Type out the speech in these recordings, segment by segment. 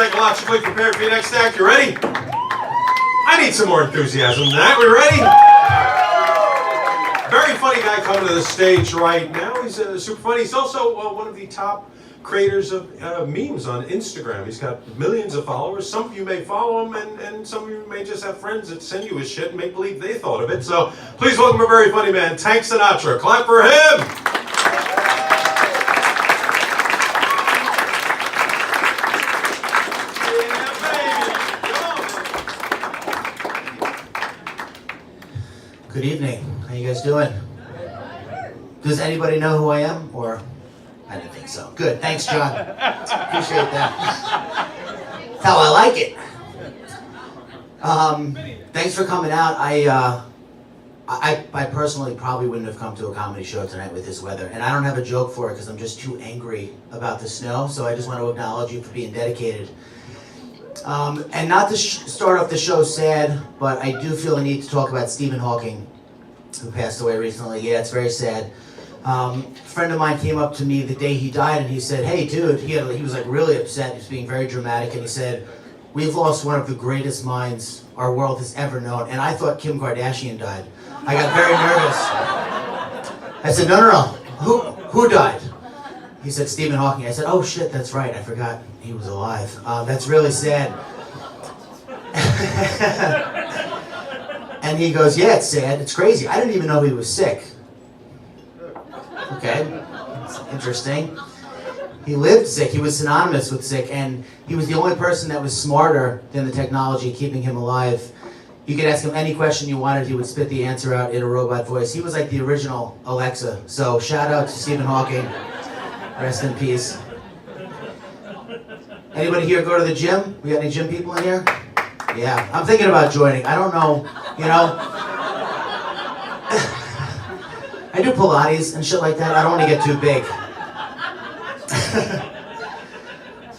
psychologically prepared for your next act. You ready? I need some more enthusiasm than that. We ready? Very funny guy coming to the stage right now. He's super funny. He's also one of the top creators of memes on Instagram. He's got millions of followers. Some of you may follow him, and some of you may just have friends that send you his shit and make believe they thought of it. So please welcome a very funny man, Sinatra. Clap for him! Good evening. How you guys doing? Does anybody know who I am? Or I didn't think so. Good. Thanks, John. Appreciate that. That's how I like it. Thanks for coming out. I personally probably wouldn't have come to a comedy show tonight with this weather, and I don't have a joke for it because I'm just too angry about the snow. So I just want to acknowledge you for being dedicated. And not to start off the show sad, but I do feel the need to talk about Stephen Hawking, who passed away recently. Yeah, it's very sad. A friend of mine came up to me the day he died, and he said, "Hey, dude," he was like really upset. He was being very dramatic, and he said, "We've lost one of the greatest minds our world has ever known." And I thought Kim Kardashian died. I got very nervous. I said, "No. Who died?" He said, "Stephen Hawking." I said, "Oh shit, that's right. I forgot he was alive. That's really sad." And he goes, "Yeah, it's sad. It's crazy. I didn't even know he was sick." Okay, that's interesting. He lived sick. He was synonymous with sick, and he was the only person that was smarter than the technology keeping him alive. You could ask him any question you wanted, he would spit the answer out in a robot voice. He was like the original Alexa. So shout out to Stephen Hawking. Rest in peace. Anybody here go to the gym? We got any gym people in here? Yeah, I'm thinking about joining. I don't know, you know. I do Pilates and shit like that. I don't want to get too big.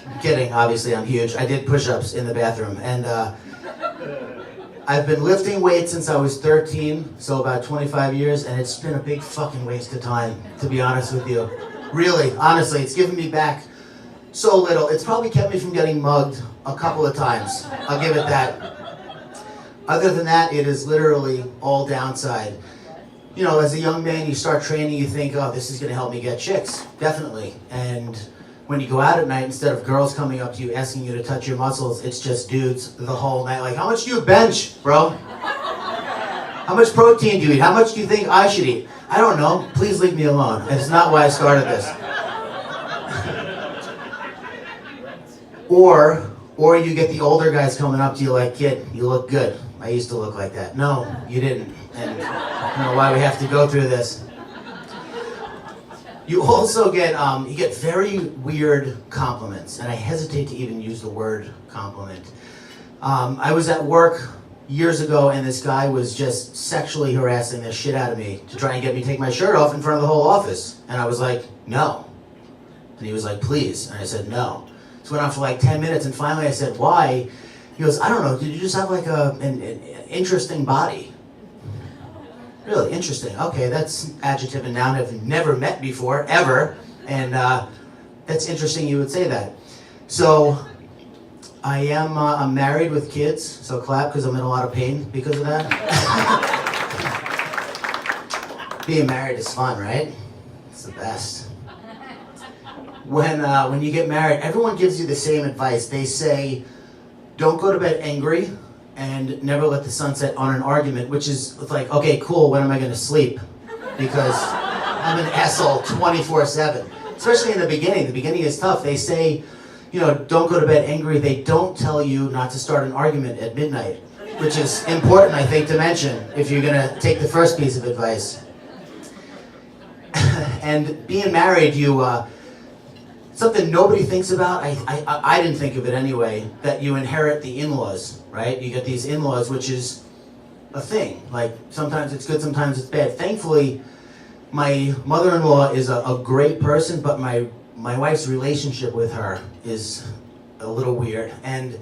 I'm kidding, obviously I'm huge. I did push-ups in the bathroom, and I've been lifting weights since I was 13, so about 25 years, and it's been a big fucking waste of time, to be honest with you. Really, honestly, it's given me back so little. It's probably kept me from getting mugged a couple of times. I'll give it that. Other than that, it is literally all downside. You know, as a young man, you start training, you think, oh, this is going to help me get chicks. Definitely. And when you go out at night, instead of girls coming up to you asking you to touch your muscles, it's just dudes the whole night. Like, how much do you bench, bro? How much protein do you eat? How much do you think I should eat? I don't know. Please leave me alone. It's not why I started this. Or you get the older guys coming up to you like, "Kid, you look good. I used to look like that." No, you didn't. And I don't know why we have to go through this. You also get very weird compliments, and I hesitate to even use the word compliment. I was at work years ago, and this guy was just sexually harassing the shit out of me to try and get me to take my shirt off in front of the whole office. And I was like, "No." And he was like, "Please." And I said, "No." So it went on for like 10 minutes, and finally I said, "Why?" He goes, "I don't know, did you just have like an interesting body?" Really interesting. Okay, that's adjective and noun I've never met before, ever. And that's interesting you would say that. So I am I'm married with kids, so clap because I'm in a lot of pain because of that. Being married is fun, right? It's the best. When you get married, everyone gives you the same advice. They say, don't go to bed angry and never let the sun set on an argument, which is like, okay, cool, when am I going to sleep? Because I'm an asshole 24/7. Especially in the beginning. The beginning is tough. They say, you know, don't go to bed angry. They don't tell you not to start an argument at midnight, which is important, I think, to mention if you're going to take the first piece of advice. And being married, something nobody thinks about, I didn't think of it anyway, that you inherit the in-laws, right? You get these in-laws, which is a thing. Like, sometimes it's good, sometimes it's bad. Thankfully, my mother-in-law is a great person, but my wife's relationship with her is a little weird. And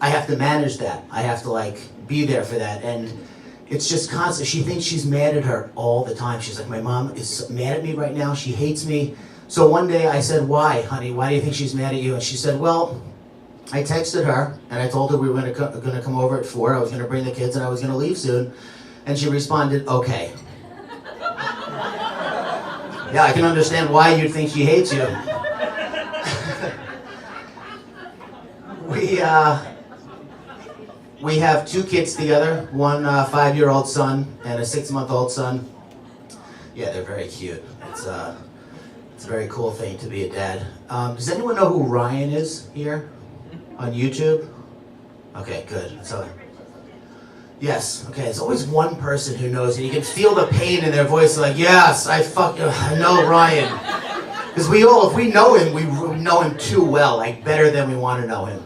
I have to manage that. I have to, like, be there for that. And it's just constant. She thinks she's mad at her all the time. She's like, my mom is mad at me right now. She hates me. So one day I said, why, honey? Why do you think she's mad at you? And she said, well, I texted her and I told her we were going to come over at 4. I was going to bring the kids and I was going to leave soon. And she responded, okay. Yeah, I can understand why you'd think she hates you. We have 2 kids together, one 5-year-old son and a 6-month-old son. Yeah, they're very cute. It's a very cool thing to be a dad. Does anyone know who Ryan is here on YouTube? Okay, good. So, yes. Okay, there's always one person who knows, and you can feel the pain in their voice. Like, yes, I know Ryan. Because if we know him, we know him too well, like better than we want to know him.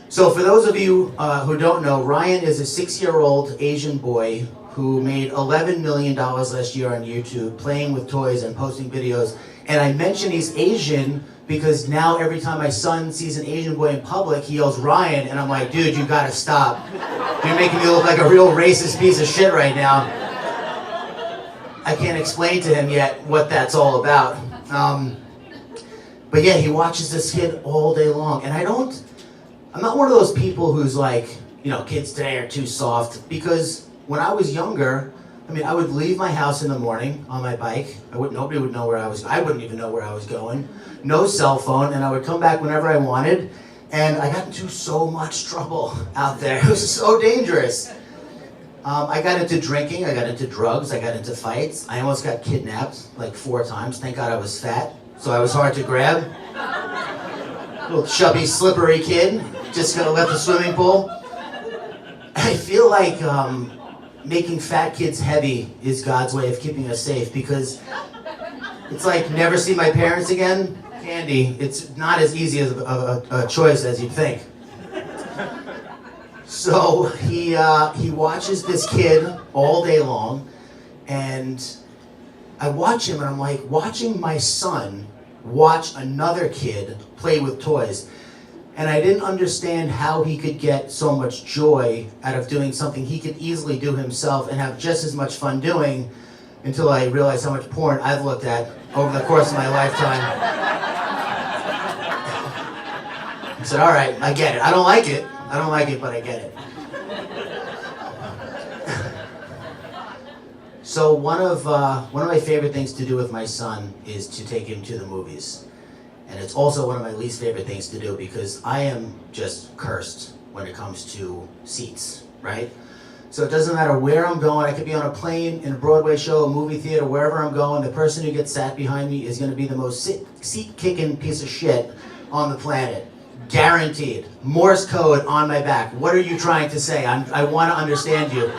So for those of you who don't know, Ryan is a 6-year-old Asian boy who made $11 million last year on YouTube, playing with toys and posting videos. And I mention he's Asian because now every time my son sees an Asian boy in public, he yells Ryan, and I'm like, dude, you gotta stop. You're making me look like a real racist piece of shit right now. I can't explain to him yet what that's all about. But yeah, he watches this kid all day long, and I'm not one of those people who's like, kids today are too soft, because when I was younger, I would leave my house in the morning on my bike. Nobody would know where I was. I wouldn't even know where I was going. No cell phone, and I would come back whenever I wanted. And I got into so much trouble out there. It was so dangerous. I got into drinking. I got into drugs. I got into fights. I almost got kidnapped like 4 times. Thank God I was fat, so I was hard to grab. Little chubby, slippery kid, just gonna left the swimming pool. I feel like making fat kids heavy is God's way of keeping us safe, because it's like never see my parents again. Candy, it's not as easy as a choice as you'd think. So he watches this kid all day long, and I watch him and I'm like, watching my son watch another kid play with toys. And I didn't understand how he could get so much joy out of doing something he could easily do himself and have just as much fun doing, until I realized how much porn I've looked at over the course of my lifetime. I said, all right, I get it. I don't like it, but I get it. So one of my favorite things to do with my son is to take him to the movies. And it's also one of my least favorite things to do, because I am just cursed when it comes to seats, right? So it doesn't matter where I'm going. I could be on a plane, in a Broadway show, a movie theater, wherever I'm going. The person who gets sat behind me is going to be the most seat-kicking piece of shit on the planet. Guaranteed. Morse code on my back. What are you trying to say? I want to understand you.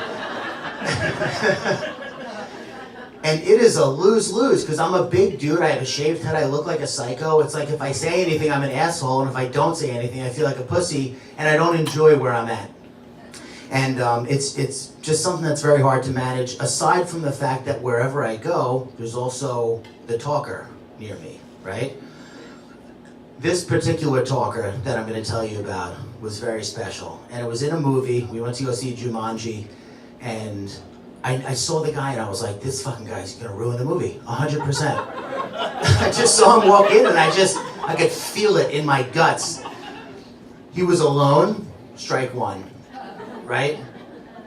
And it is a lose-lose, because I'm a big dude, I have a shaved head, I look like a psycho. It's like if I say anything, I'm an asshole, and if I don't say anything, I feel like a pussy, and I don't enjoy where I'm at. And it's just something that's very hard to manage, aside from the fact that wherever I go, there's also the talker near me, right? This particular talker that I'm going to tell you about was very special. And it was in a movie. We went to go see Jumanji, and I saw the guy and I was like, this fucking guy's gonna ruin the movie, 100%. I just saw him walk in and I could feel it in my guts. He was alone, strike 1, right?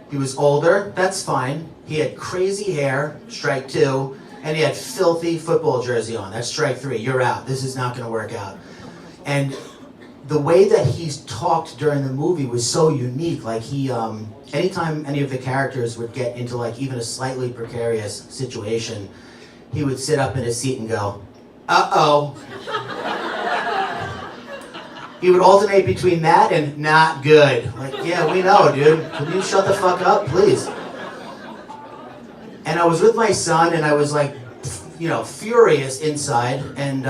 He was older, that's fine. He had crazy hair, strike 2, and he had filthy football jersey on, that's strike 3, you're out, this is not gonna work out. And the way that he talked during the movie was so unique. Like anytime any of the characters would get into like even a slightly precarious situation, he would sit up in his seat and go, uh-oh. He would alternate between that and not good. Like, yeah, we know, dude. Can you shut the fuck up, please? And I was with my son and I was like, furious inside, and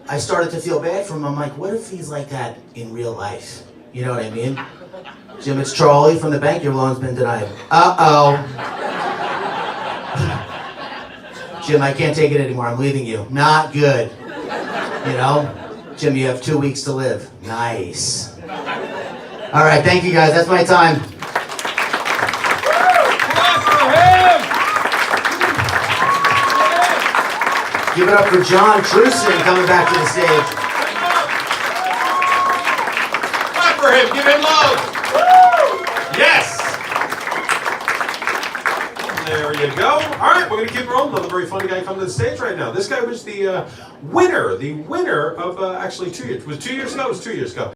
I started to feel bad for him. I'm like, what if he's like that in real life? You know what I mean? Jim, it's Charlie from the bank. Your loan's been denied. Uh-oh. Jim, I can't take it anymore. I'm leaving you. Not good. Jim, you have 2 weeks to live. Nice. All right, thank you guys. That's my time. Give it up for John Truson coming back to the stage. for him. Give him love. Woo! Yes. There you go. All right, we're going to keep rolling. Another very funny guy coming to the stage right now. This guy was the winner of actually 2 years. Was it 2 years ago? It was 2 years ago.